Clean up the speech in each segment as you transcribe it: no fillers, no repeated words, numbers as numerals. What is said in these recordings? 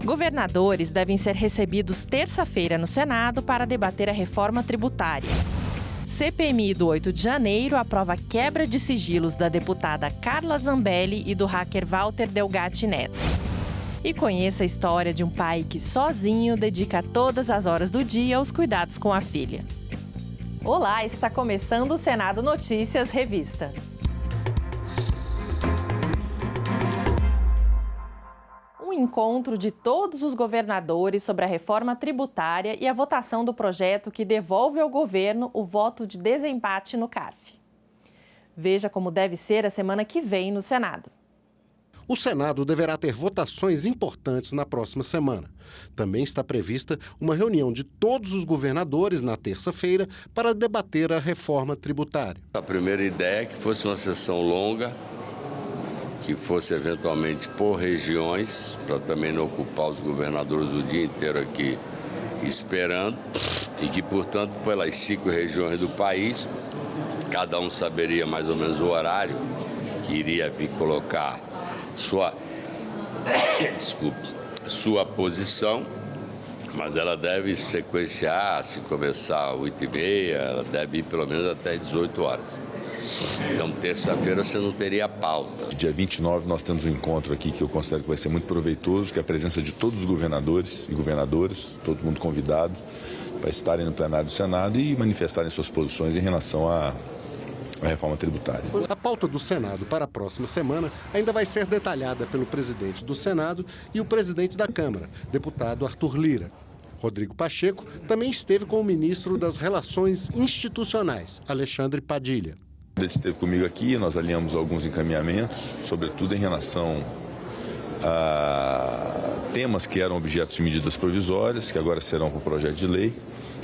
Governadores devem ser recebidos terça-feira no Senado para debater a reforma tributária. CPMI do 8 de janeiro aprova quebra de sigilos da deputada Carla Zambelli e do hacker Walter Delgatti Neto. E conheça a história de um pai que sozinho dedica todas as horas do dia aos cuidados com a filha. Olá, está começando o Senado Notícias Revista. Um encontro de todos os governadores sobre a reforma tributária e a votação do projeto que devolve ao governo o voto de desempate no CARF. Veja como deve ser a semana que vem no Senado. O Senado deverá ter votações importantes na próxima semana. Também está prevista uma reunião de todos os governadores na terça-feira para debater a reforma tributária. A primeira ideia é que fosse uma sessão longa, que fosse eventualmente por regiões, para também não ocupar os governadores o dia inteiro aqui esperando, e que, portanto, pelas 5 regiões do país, cada um saberia mais ou menos o horário que iria vir colocar sua posição, mas ela deve sequenciar, se começar às 8h30, ela deve ir pelo menos até 18 horas. Então, terça-feira você não teria pauta. Dia 29 nós temos um encontro aqui que eu considero que vai ser muito proveitoso, que é a presença de todos os governadores e governadoras, todo mundo convidado para estarem no plenário do Senado e manifestarem suas posições em relação à reforma tributária. A pauta do Senado para a próxima semana ainda vai ser detalhada pelo presidente do Senado e o presidente da Câmara, deputado Arthur Lira. Rodrigo Pacheco também esteve com o ministro das Relações Institucionais, Alexandre Padilha. Ele esteve comigo aqui, nós alinhamos alguns encaminhamentos, sobretudo em relação a temas que eram objetos de medidas provisórias, que agora serão para o projeto de lei.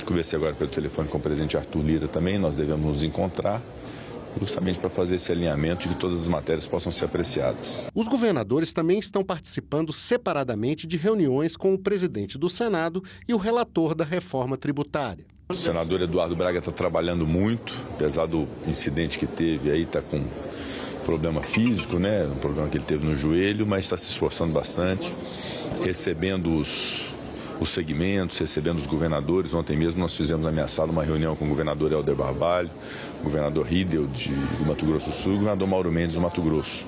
Conversei agora pelo telefone com o presidente Arthur Lira também, nós devemos nos encontrar, justamente para fazer esse alinhamento de que todas as matérias possam ser apreciadas. Os governadores também estão participando separadamente de reuniões com o presidente do Senado e o relator da reforma tributária. O senador Eduardo Braga está trabalhando muito, apesar do incidente que teve aí, está com problema físico, né? Um problema que ele teve no joelho, mas está se esforçando bastante, recebendo os segmentos, recebendo os governadores. Ontem mesmo nós fizemos na minha sala uma reunião com o governador Helder Barbalho, o governador Riedel do Mato Grosso do Sul e o governador Mauro Mendes do Mato Grosso.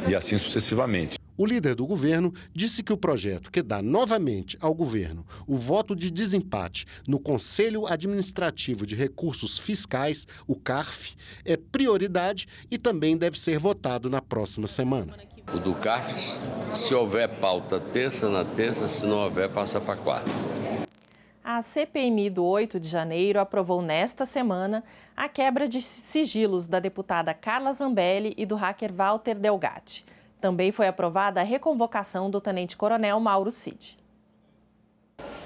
E assim sucessivamente. O líder do governo disse que o projeto que dá novamente ao governo o voto de desempate no Conselho Administrativo de Recursos Fiscais, o CARF, é prioridade e também deve ser votado na próxima semana. O do CARF, se houver pauta terça na terça, se não houver, passa para quarta. A CPMI do 8 de janeiro aprovou nesta semana a quebra de sigilos da deputada Carla Zambelli e do hacker Walter Delgatti. Também foi aprovada a reconvocação do tenente-coronel Mauro Cid.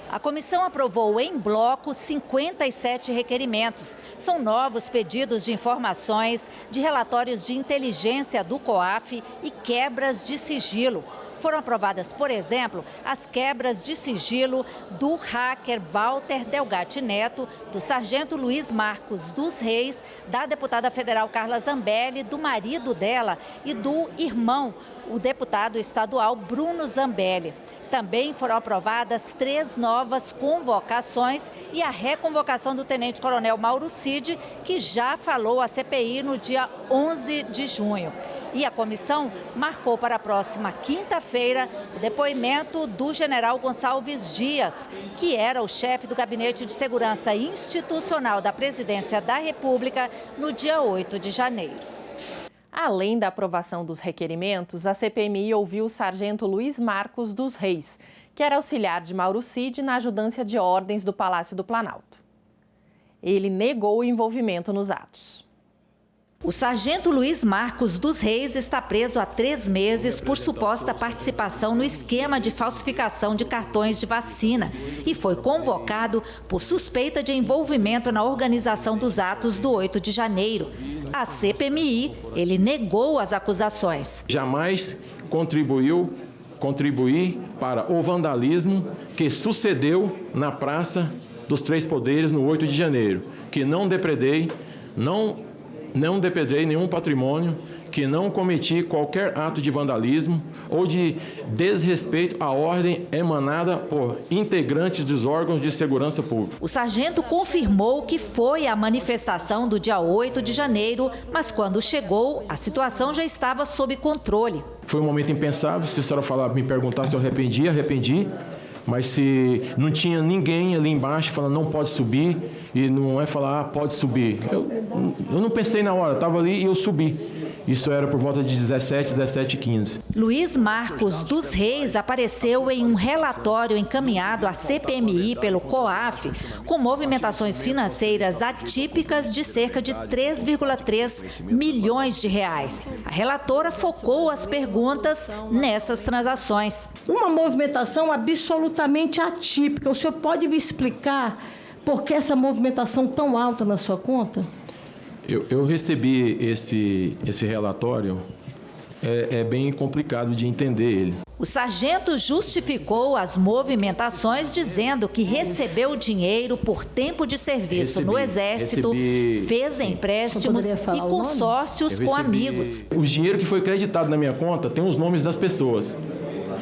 A comissão aprovou em bloco 57 requerimentos. São novos pedidos de informações, de relatórios de inteligência do COAF e quebras de sigilo. Foram aprovadas, por exemplo, as quebras de sigilo do hacker Walter Delgatti Neto, do sargento Luiz Marcos dos Reis, da deputada federal Carla Zambelli, do marido dela e do irmão, o deputado estadual Bruno Zambelli. Também foram aprovadas 3 novas convocações e a reconvocação do tenente-coronel Mauro Cid, que já falou à CPI no dia 11 de junho. E a comissão marcou para a próxima quinta-feira o depoimento do general Gonçalves Dias, que era o chefe do Gabinete de Segurança Institucional da Presidência da República, no dia 8 de janeiro. Além da aprovação dos requerimentos, a CPMI ouviu o sargento Luiz Marcos dos Reis, que era auxiliar de Mauro Cid na ajudância de ordens do Palácio do Planalto. Ele negou o envolvimento nos atos. O sargento Luiz Marcos dos Reis está preso há 3 meses por suposta participação no esquema de falsificação de cartões de vacina e foi convocado por suspeita de envolvimento na organização dos atos do 8 de janeiro. A CPMI, ele negou as acusações. Jamais contribuir para o vandalismo que sucedeu na Praça dos Três Poderes no 8 de janeiro, que não depredei nenhum patrimônio, que não cometi qualquer ato de vandalismo ou de desrespeito à ordem emanada por integrantes dos órgãos de segurança pública. O sargento confirmou que foi à manifestação do dia 8 de janeiro, mas quando chegou, a situação já estava sob controle. Foi um momento impensável. Se a senhora me perguntar se eu arrependi. Mas se não tinha ninguém ali embaixo falando não pode subir, e não é falar pode subir. Eu não pensei na hora, estava ali e eu subi. Isso era por volta de 17h15. Luiz Marcos dos Reis apareceu em um relatório encaminhado à CPMI pelo COAF, com movimentações financeiras atípicas de cerca de 3,3 milhões de reais. A relatora focou as perguntas nessas transações. Uma movimentação absolutamente atípica. O senhor pode me explicar por que essa movimentação tão alta na sua conta? Eu recebi esse relatório, é bem complicado de entender ele. O sargento justificou as movimentações dizendo que recebeu dinheiro por tempo de serviço no Exército, fez empréstimos e consórcios com amigos. O dinheiro que foi creditado na minha conta tem os nomes das pessoas.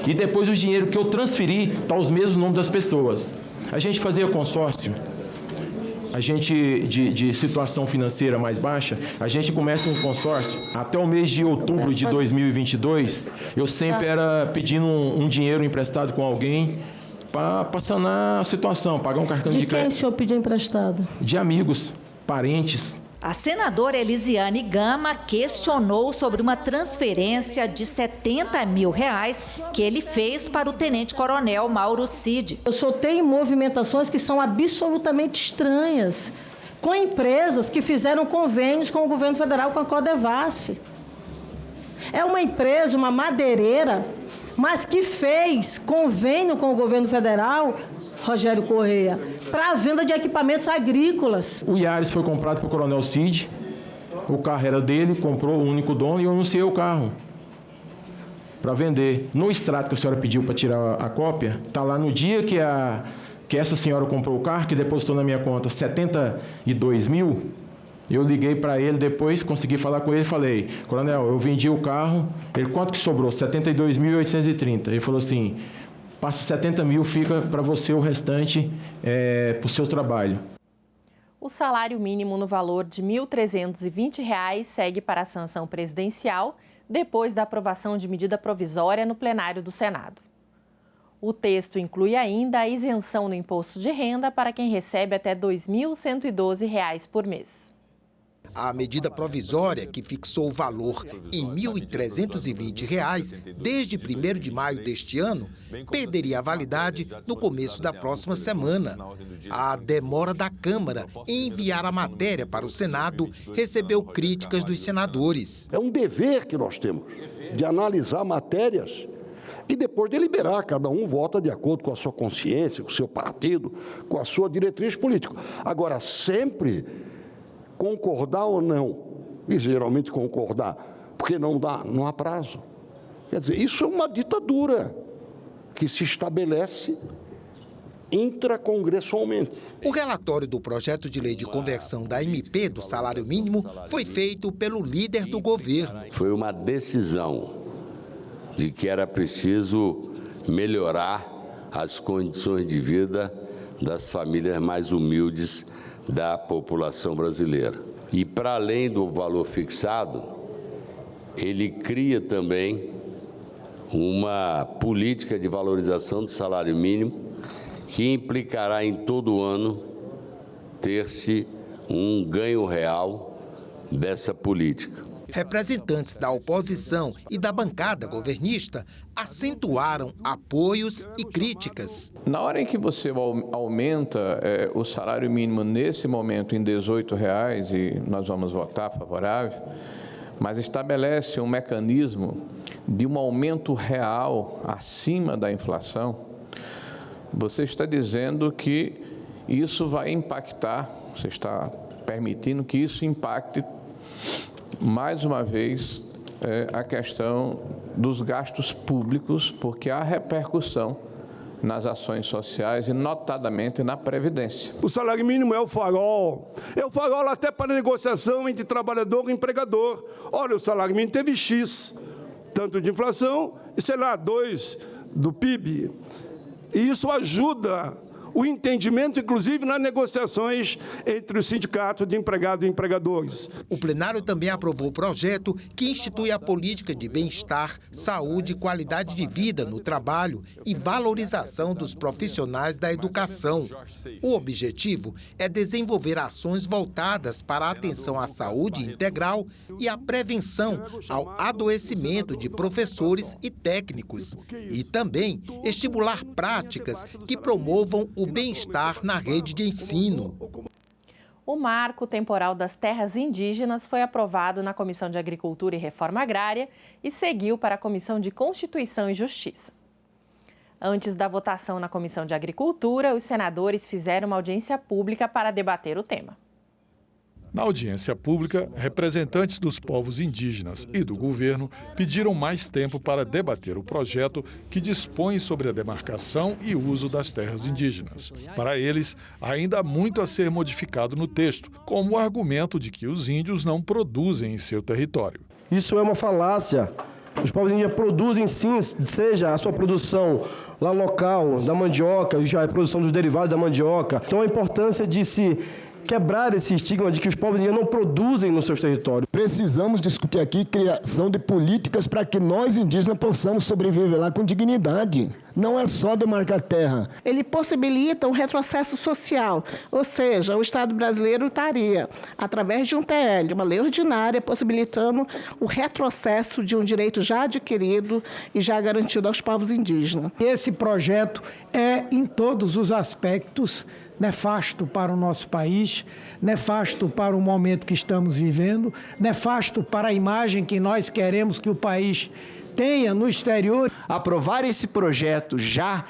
E depois o dinheiro que eu transferi está os mesmos nomes das pessoas. A gente fazia consórcio. A gente, de situação financeira mais baixa, a gente começa um consórcio. Até o mês de outubro de 2022, eu sempre era pedindo um dinheiro emprestado com alguém para sanar a situação, pagar um cartão de crédito. De quem o senhor pediu emprestado? De amigos, parentes. A senadora Elisiane Gama questionou sobre uma transferência de R$70 mil que ele fez para o tenente-coronel Mauro Cid. Eu só tenho movimentações que são absolutamente estranhas, com empresas que fizeram convênios com o governo federal, com a Codevasf. É uma empresa, uma madeireira, mas que fez convênio com o governo federal, Rogério Correia, para a venda de equipamentos agrícolas. O Yaris foi comprado pelo Coronel Cid, o carro era dele, comprou o único dono e eu anunciei o carro para vender. No extrato que a senhora pediu para tirar a cópia, está lá no dia que essa senhora comprou o carro, que depositou na minha conta 72 mil, eu liguei para ele depois, consegui falar com ele e falei, coronel, eu vendi o carro, ele quanto que sobrou? 72.830. Ele falou assim, passa 70 mil, fica para você o restante para o seu trabalho. O salário mínimo no valor de R$ 1.320 segue para a sanção presidencial depois da aprovação de medida provisória no plenário do Senado. O texto inclui ainda a isenção no imposto de renda para quem recebe até R$ 2.112 por mês. A medida provisória, que fixou o valor em R$ 1.320 desde 1º de maio deste ano, perderia a validade no começo da próxima semana. A demora da Câmara em enviar a matéria para o Senado recebeu críticas dos senadores. É um dever que nós temos de analisar matérias e depois deliberar. Cada um vota de acordo com a sua consciência, com o seu partido, com a sua diretriz política. Agora, sempre concordar ou não, e geralmente concordar, porque não há prazo. Quer dizer, isso é uma ditadura que se estabelece intracongressualmente. O relatório do projeto de lei de conversão da MP do salário mínimo foi feito pelo líder do governo. Foi uma decisão de que era preciso melhorar as condições de vida das famílias mais humildes da população brasileira. E, para além do valor fixado, ele cria também uma política de valorização do salário mínimo que implicará em todo ano ter-se um ganho real dessa política. Representantes da oposição e da bancada governista acentuaram apoios e críticas. Na hora em que você aumenta o salário mínimo nesse momento em R$ 18,00, e nós vamos votar favorável, mas estabelece um mecanismo de um aumento real acima da inflação, você está dizendo que isso vai impactar, você está permitindo que isso impacte mais uma vez a questão dos gastos públicos, porque há repercussão nas ações sociais e, notadamente, na Previdência. O salário mínimo é o farol até para negociação entre trabalhador e empregador. Olha, o salário mínimo teve X, tanto de inflação, e sei lá, 2 do PIB. E isso ajuda o entendimento, inclusive, nas negociações entre os sindicatos de empregados e empregadores. O plenário também aprovou o projeto que institui a política de bem-estar, saúde e qualidade de vida no trabalho e valorização dos profissionais da educação. O objetivo é desenvolver ações voltadas para a atenção à saúde integral e à prevenção ao adoecimento de professores e técnicos. E também estimular práticas que promovam o bem-estar na rede de ensino. O Marco Temporal das Terras Indígenas foi aprovado na Comissão de Agricultura e Reforma Agrária e seguiu para a Comissão de Constituição e Justiça. Antes da votação na Comissão de Agricultura, os senadores fizeram uma audiência pública para debater o tema. Na audiência pública, representantes dos povos indígenas e do governo pediram mais tempo para debater o projeto que dispõe sobre a demarcação e uso das terras indígenas. Para eles, ainda há muito a ser modificado no texto, como o argumento de que os índios não produzem em seu território. Isso é uma falácia. Os povos indígenas produzem sim, seja a sua produção lá local, da mandioca, a produção dos derivados da mandioca. Então a importância de se quebrar esse estigma de que os povos indígenas não produzem nos seus territórios. Precisamos discutir aqui criação de políticas para que nós indígenas possamos sobreviver lá com dignidade. Não é só demarcar terra. Ele possibilita um retrocesso social, ou seja, o Estado brasileiro estaria, através de um PL, uma lei ordinária, possibilitando o retrocesso de um direito já adquirido e já garantido aos povos indígenas. Esse projeto é, em todos os aspectos, nefasto para o nosso país, nefasto para o momento que estamos vivendo, nefasto para a imagem que nós queremos que o país tenha no exterior. Aprovar esse projeto já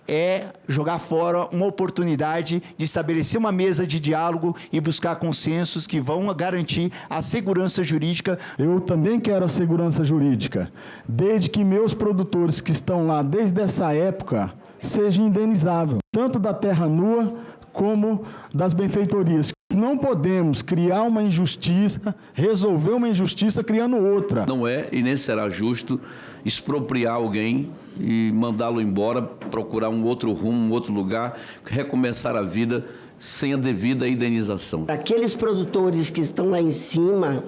é jogar fora uma oportunidade de estabelecer uma mesa de diálogo e buscar consensos que vão garantir a segurança jurídica. Eu também quero a segurança jurídica, desde que meus produtores que estão lá desde essa época sejam indenizados, tanto da terra nua como das benfeitorias. Não podemos criar uma injustiça, resolver uma injustiça criando outra. Não é e nem será justo expropriar alguém e mandá-lo embora, procurar um outro rumo, um outro lugar, recomeçar a vida sem a devida indenização. Aqueles produtores que estão lá em cima,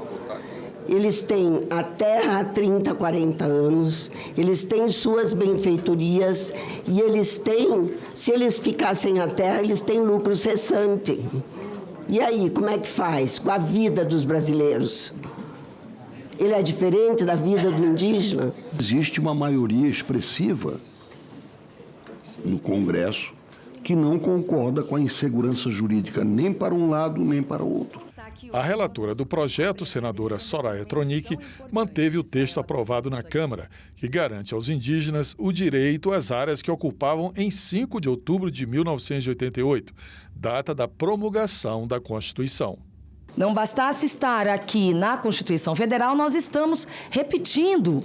eles têm a terra há 30, 40 anos, eles têm suas benfeitorias e eles têm, se eles ficassem a terra, eles têm lucro cessante. E aí, como é que faz com a vida dos brasileiros? Ele é diferente da vida do indígena? Existe uma maioria expressiva no Congresso que não concorda com a insegurança jurídica nem para um lado nem para o outro. A relatora do projeto, senadora Soraya Tronic, manteve o texto aprovado na Câmara, que garante aos indígenas o direito às áreas que ocupavam em 5 de outubro de 1988, data da promulgação da Constituição. Não bastasse estar aqui na Constituição Federal, nós estamos repetindo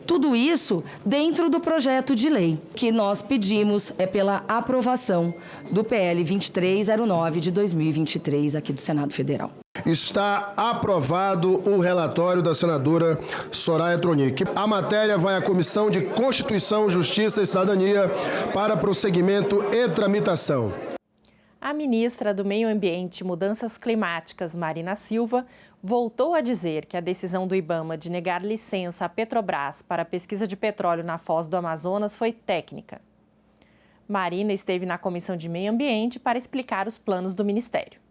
tudo isso dentro do projeto de lei. O que nós pedimos é pela aprovação do PL 2309 de 2023 aqui do Senado Federal. Está aprovado o relatório da senadora Soraya Tronic. A matéria vai à Comissão de Constituição, Justiça e Cidadania para prosseguimento e tramitação. A ministra do Meio Ambiente e Mudanças Climáticas, Marina Silva, voltou a dizer que a decisão do IBAMA de negar licença à Petrobras para a pesquisa de petróleo na Foz do Amazonas foi técnica. Marina esteve na Comissão de Meio Ambiente para explicar os planos do Ministério.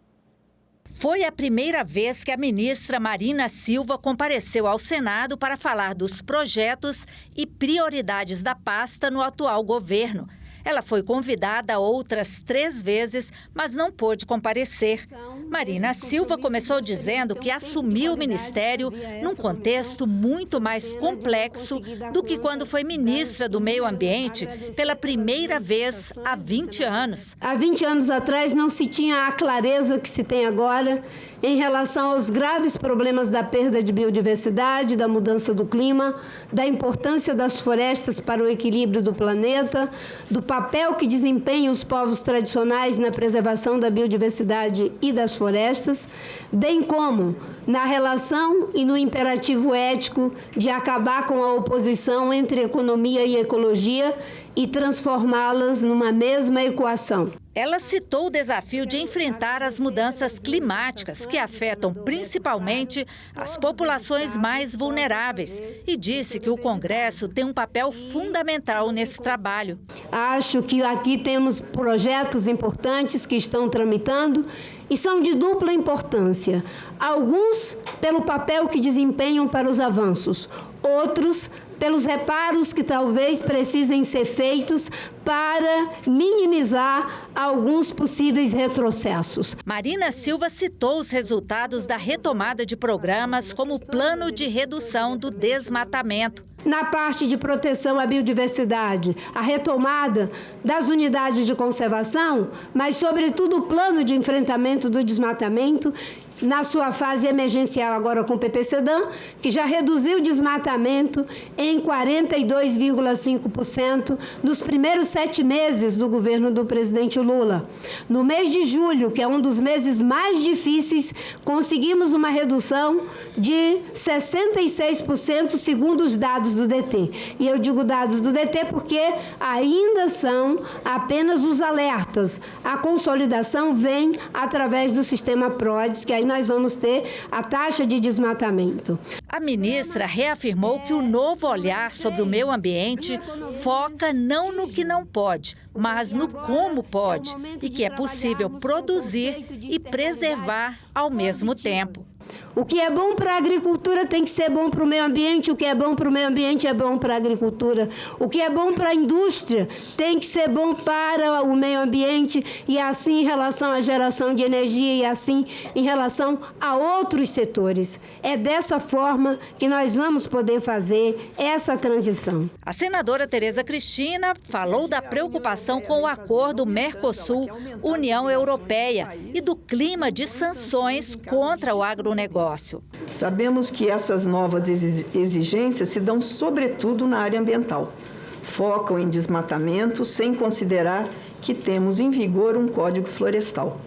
Foi a primeira vez que a ministra Marina Silva compareceu ao Senado para falar dos projetos e prioridades da pasta no atual governo. Ela foi convidada outras 3 vezes, mas não pôde comparecer. Marina Silva começou dizendo que assumiu o ministério num contexto muito mais complexo do que quando foi ministra do Meio Ambiente pela primeira vez há 20 anos. Há 20 anos atrás não se tinha a clareza que se tem agora em relação aos graves problemas da perda de biodiversidade, da mudança do clima, da importância das florestas para o equilíbrio do planeta, do papel que desempenham os povos tradicionais na preservação da biodiversidade e das florestas, bem como na relação e no imperativo ético de acabar com a oposição entre economia e ecologia e transformá-las numa mesma equação. Ela citou o desafio de enfrentar as mudanças climáticas que afetam principalmente as populações mais vulneráveis e disse que o Congresso tem um papel fundamental nesse trabalho. Acho que aqui temos projetos importantes que estão tramitando e são de dupla importância. Alguns pelo papel que desempenham para os avanços, outros pelos reparos que talvez precisem ser feitos para minimizar alguns possíveis retrocessos. Marina Silva citou os resultados da retomada de programas como o Plano de Redução do Desmatamento. Na parte de proteção à biodiversidade, a retomada das unidades de conservação, mas, sobretudo, o plano de enfrentamento do desmatamento, na sua fase emergencial agora com o PPCDAM, que já reduziu o desmatamento em 42,5% nos primeiros 7 meses do governo do presidente Lula. No mês de julho, que é um dos meses mais difíceis, conseguimos uma redução de 66% segundo os dados do DT. E eu digo dados do DT porque ainda são apenas os alertas. A consolidação vem através do sistema PRODES, que aí nós vamos ter a taxa de desmatamento. A ministra reafirmou que o novo olhar sobre o meio ambiente foca não no que não pode, mas no como pode, e que é possível produzir e preservar ao mesmo tempo. O que é bom para a agricultura tem que ser bom para o meio ambiente, o que é bom para o meio ambiente é bom para a agricultura. O que é bom para a indústria tem que ser bom para o meio ambiente e assim em relação à geração de energia e assim em relação a outros setores. É dessa forma que nós vamos poder fazer essa transição. A senadora Tereza Cristina falou da preocupação com o acordo Mercosul-União Europeia e do clima de sanções contra o agronegócio. Sabemos que essas novas exigências se dão sobretudo na área ambiental. Focam em desmatamento sem considerar que temos em vigor um Código Florestal.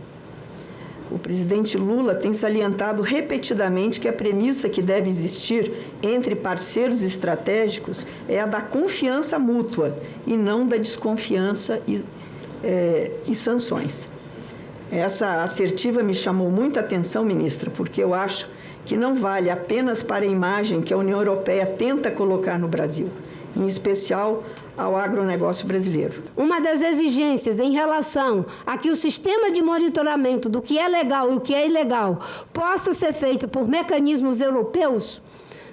O presidente Lula tem salientado repetidamente que a premissa que deve existir entre parceiros estratégicos é a da confiança mútua e não da desconfiança e sanções. Essa assertiva me chamou muita atenção, ministra, porque eu acho que não vale apenas para a imagem que a União Europeia tenta colocar no Brasil, em especial ao agronegócio brasileiro. Uma das exigências em relação a que o sistema de monitoramento do que é legal e o que é ilegal possa ser feito por mecanismos europeus,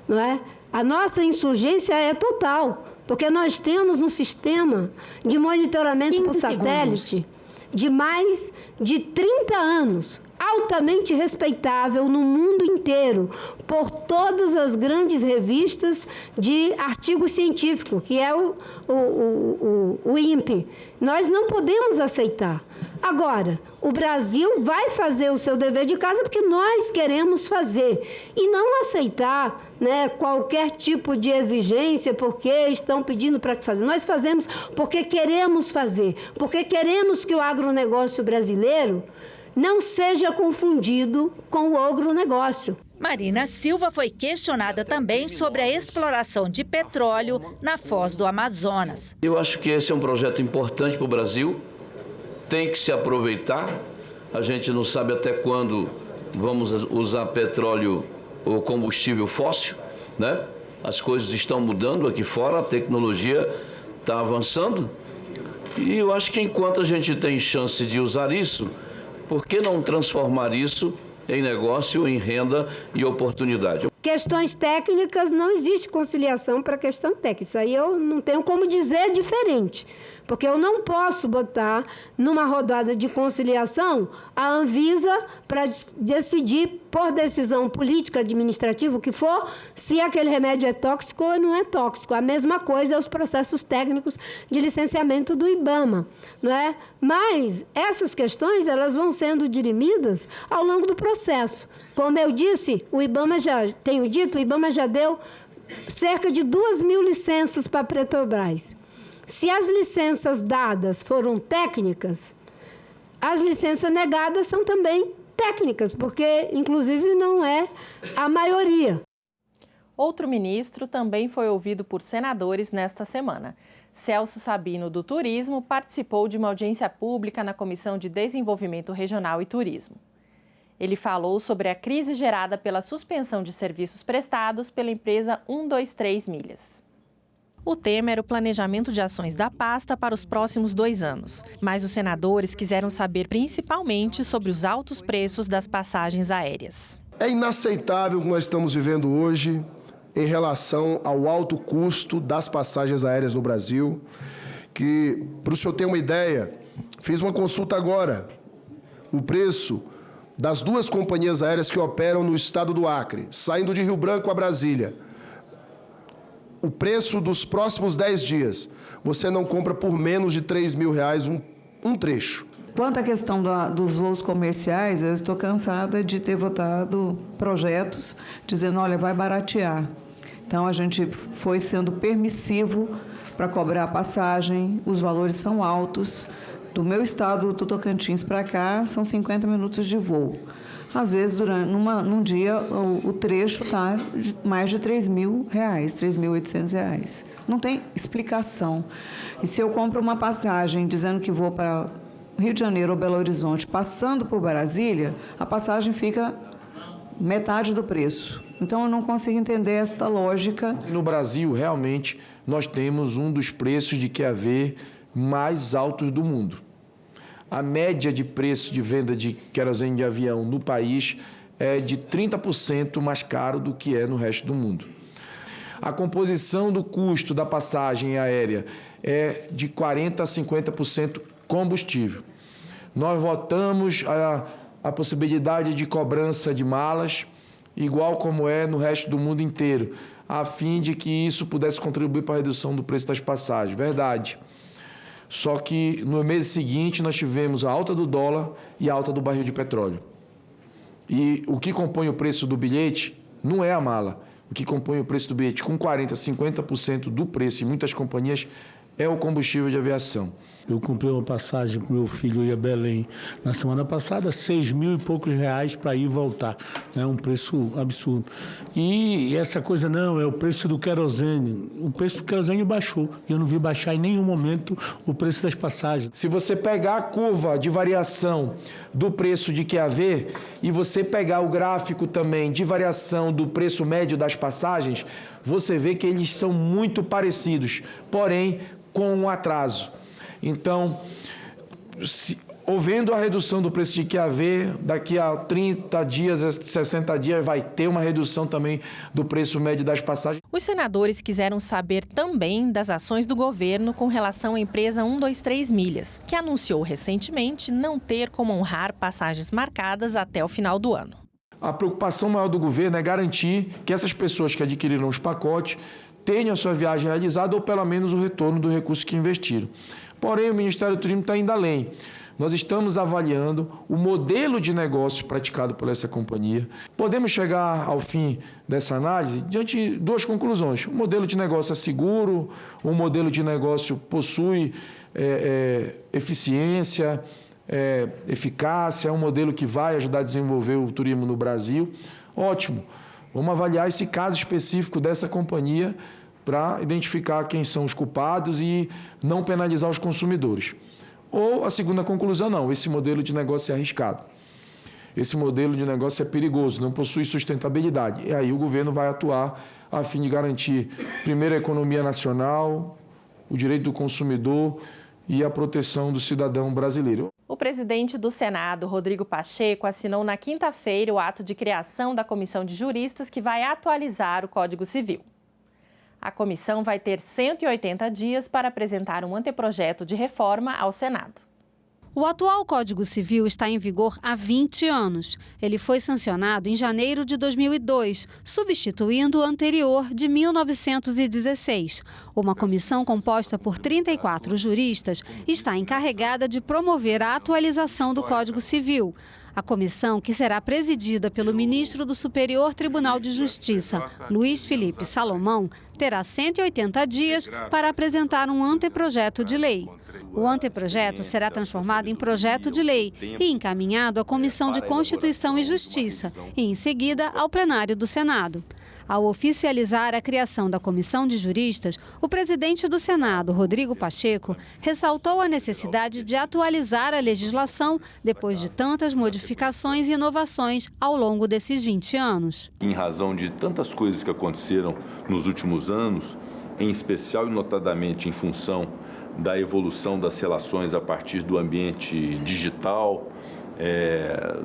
não é? A nossa insurgência é total, porque nós temos um sistema de monitoramento por satélite de mais de 30 anos, altamente respeitável no mundo inteiro, por todas as grandes revistas de artigos científicos, que é o INPE. Nós não podemos aceitar. Agora, o Brasil vai fazer o seu dever de casa porque nós queremos fazer e não aceitar, né, qualquer tipo de exigência porque estão pedindo para que fazer. Nós fazemos porque queremos fazer, porque queremos que o agronegócio brasileiro não seja confundido com o agronegócio. Marina Silva foi questionada também sobre a exploração de petróleo na Foz do Amazonas. Eu acho que esse é um projeto importante para o Brasil. Tem que se aproveitar. A gente não sabe até quando vamos usar petróleo ou combustível fóssil, né? As coisas estão mudando aqui fora, a tecnologia está avançando. E eu acho que enquanto a gente tem chance de usar isso, por que não transformar isso em negócio, em renda e oportunidade? Questões técnicas, não existe conciliação para questão técnica. Isso aí eu não tenho como dizer diferente. Porque eu não posso botar numa rodada de conciliação a Anvisa para decidir, por decisão política, administrativa, o que for, se aquele remédio é tóxico ou não é tóxico. A mesma coisa é os processos técnicos de licenciamento do IBAMA, não é? Mas essas questões, elas vão sendo dirimidas ao longo do processo. Como eu disse, o IBAMA já deu cerca de 2.000 licenças para a Petrobras. Se as licenças dadas foram técnicas, as licenças negadas são também técnicas, porque, inclusive, não é a maioria. Outro ministro também foi ouvido por senadores nesta semana. Celso Sabino, do Turismo, participou de uma audiência pública na Comissão de Desenvolvimento Regional e Turismo. Ele falou sobre a crise gerada pela suspensão de serviços prestados pela empresa 123 Milhas. O tema era o planejamento de ações da pasta para os próximos 2 anos. Mas os senadores quiseram saber principalmente sobre os altos preços das passagens aéreas. É inaceitável o que nós estamos vivendo hoje em relação ao alto custo das passagens aéreas no Brasil, que, para o senhor ter uma ideia, fiz uma consulta agora. O preço das 2 companhias aéreas que operam no estado do Acre, saindo de Rio Branco a Brasília, o preço dos próximos 10 dias, você não compra por menos de R$3.000 um trecho. Quanto à questão dos voos comerciais, eu estou cansada de ter votado projetos dizendo, olha, vai baratear. Então, a gente foi sendo permissivo para cobrar a passagem, os valores são altos. Do meu estado do Tocantins para cá, são 50 minutos de voo. Às vezes, num dia, o trecho está mais de R$3.000, R$3.800. Não tem explicação. E se eu compro uma passagem dizendo que vou para Rio de Janeiro ou Belo Horizonte, passando por Brasília, a passagem fica metade do preço. Então, eu não consigo entender esta lógica. No Brasil, realmente, nós temos um dos preços de QAV mais altos do mundo. A média de preço de venda de querosene de avião no país é de 30% mais caro do que é no resto do mundo. A composição do custo da passagem aérea é de 40% a 50% combustível. Nós votamos a possibilidade de cobrança de malas, igual como é no resto do mundo inteiro, a fim de que isso pudesse contribuir para a redução do preço das passagens. Verdade. Só que no mês seguinte nós tivemos a alta do dólar e a alta do barril de petróleo. E o que compõe o preço do bilhete não é a mala. O que compõe o preço do bilhete com 40%, 50% do preço em muitas companhias é o combustível de aviação. Eu comprei uma passagem para o meu filho ir a Belém na semana passada, R$6.000 e poucos para ir e voltar. É um preço absurdo. E essa coisa não, é o preço do querosene. O preço do querosene baixou. Eu não vi baixar em nenhum momento o preço das passagens. Se você pegar a curva de variação do preço de QAV e você pegar o gráfico também de variação do preço médio das passagens, você vê que eles são muito parecidos, porém com um atraso. Então, havendo a redução do preço de QAV, daqui a 30 dias, 60 dias, vai ter uma redução também do preço médio das passagens. Os senadores quiseram saber também das ações do governo com relação à empresa 123 Milhas, que anunciou recentemente não ter como honrar passagens marcadas até o final do ano. A preocupação maior do governo é garantir que essas pessoas que adquiriram os pacotes tenham a sua viagem realizada ou pelo menos o retorno do recurso que investiram. Porém, o Ministério do Turismo está indo além. Nós estamos avaliando o modelo de negócio praticado por essa companhia. Podemos chegar ao fim dessa análise diante de 2 conclusões. O modelo de negócio é seguro, o modelo de negócio possui eficiência, eficácia, é um modelo que vai ajudar a desenvolver o turismo no Brasil. Ótimo. Vamos avaliar esse caso específico dessa companhia para identificar quem são os culpados e não penalizar os consumidores. Ou a segunda conclusão, não, esse modelo de negócio é arriscado. Esse modelo de negócio é perigoso, não possui sustentabilidade. E aí o governo vai atuar a fim de garantir, primeiro, a economia nacional, o direito do consumidor e a proteção do cidadão brasileiro. O presidente do Senado, Rodrigo Pacheco, assinou na quinta-feira o ato de criação da Comissão de Juristas que vai atualizar o Código Civil. A comissão vai ter 180 dias para apresentar um anteprojeto de reforma ao Senado. O atual Código Civil está em vigor há 20 anos. Ele foi sancionado em janeiro de 2002, substituindo o anterior de 1916. Uma comissão composta por 34 juristas está encarregada de promover a atualização do Código Civil. A comissão, que será presidida pelo ministro do Superior Tribunal de Justiça, Luiz Felipe Salomão, terá 180 dias para apresentar um anteprojeto de lei. O anteprojeto será transformado em projeto de lei e encaminhado à Comissão de Constituição e Justiça e, em seguida, ao plenário do Senado. Ao oficializar a criação da Comissão de Juristas, o presidente do Senado, Rodrigo Pacheco, ressaltou a necessidade de atualizar a legislação depois de tantas modificações e inovações ao longo desses 20 anos. Em razão de tantas coisas que aconteceram nos últimos anos, em especial e notadamente em função da evolução das relações a partir do ambiente digital,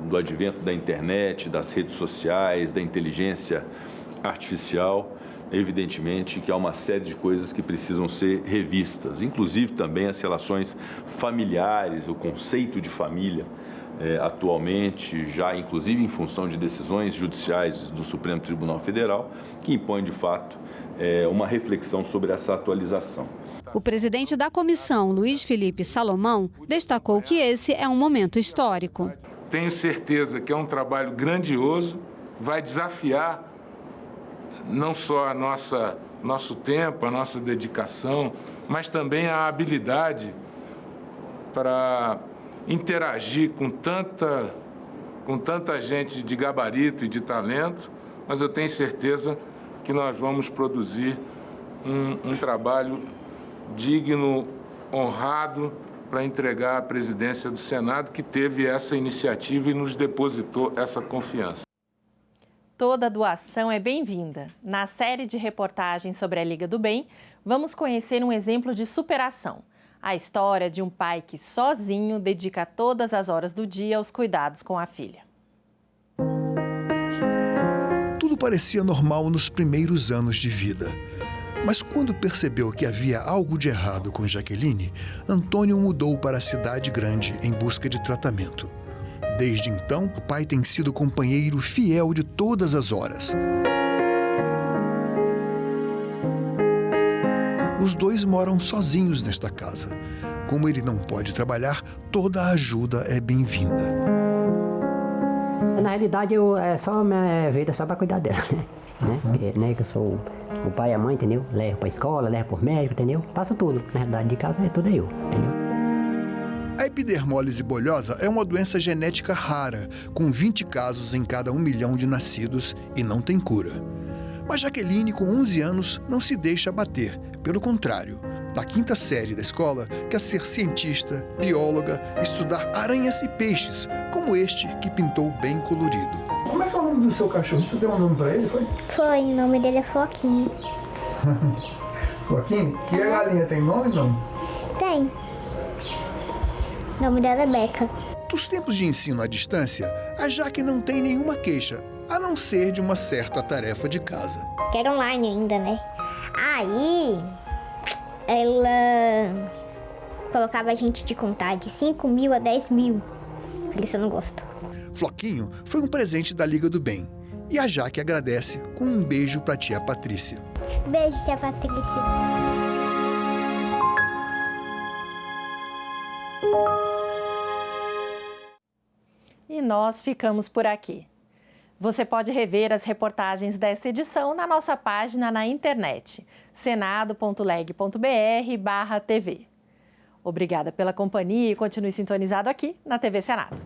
do advento da internet, das redes sociais, da inteligência artificial, evidentemente que há uma série de coisas que precisam ser revistas, inclusive também as relações familiares, o conceito de família, atualmente, já inclusive em função de decisões judiciais do Supremo Tribunal Federal, que impõem de fato uma reflexão sobre essa atualização. O presidente da comissão, Luiz Felipe Salomão, destacou que esse é um momento histórico. Tenho certeza que é um trabalho grandioso, vai desafiar não só nosso tempo, a nossa dedicação, mas também a habilidade para interagir com tanta gente de gabarito e de talento, mas eu tenho certeza que nós vamos produzir um trabalho digno, honrado, para entregar a presidência do Senado, que teve essa iniciativa e nos depositou essa confiança. Toda doação é bem-vinda. Na série de reportagens sobre a Liga do Bem, vamos conhecer um exemplo de superação. A história de um pai que sozinho dedica todas as horas do dia aos cuidados com a filha. Tudo parecia normal nos primeiros anos de vida. Mas quando percebeu que havia algo de errado com Jaqueline, Antônio mudou para a cidade grande em busca de tratamento. Desde então, o pai tem sido companheiro fiel de todas as horas. Os dois moram sozinhos nesta casa. Como ele não pode trabalhar, toda a ajuda é bem-vinda. Na realidade, minha vida é só para cuidar dela, né? Porque, que eu sou o pai e a mãe, entendeu? Levo para a escola, levo para o médico, entendeu? Faço tudo. Na realidade, de casa é tudo eu, entendeu? A epidermólise bolhosa é uma doença genética rara, com 20 casos em cada 1 milhão de nascidos e não tem cura. Mas Jaqueline, com 11 anos, não se deixa abater. Pelo contrário, na 5ª série da escola, quer ser cientista, bióloga, estudar aranhas e peixes, como este que pintou bem colorido. Como é que é o nome do seu cachorro? Você deu um nome pra ele, foi? Foi, o nome dele é Floquinho. Floquinho? E a galinha tem nome ou não? Tem. O nome dela é Beca. Dos tempos de ensino à distância, a Jaque não tem nenhuma queixa, a não ser de uma certa tarefa de casa. Que era online ainda, né? Aí, ela colocava a gente de contar de 5 mil a 10 mil. Por isso eu não gosto. Floquinho foi um presente da Liga do Bem. E a Jaque agradece com um beijo para tia Patrícia. Beijo, tia Patrícia. E nós ficamos por aqui. Você pode rever as reportagens desta edição na nossa página na internet, senado.leg.br/tv. Obrigada pela companhia e continue sintonizado aqui na TV Senado.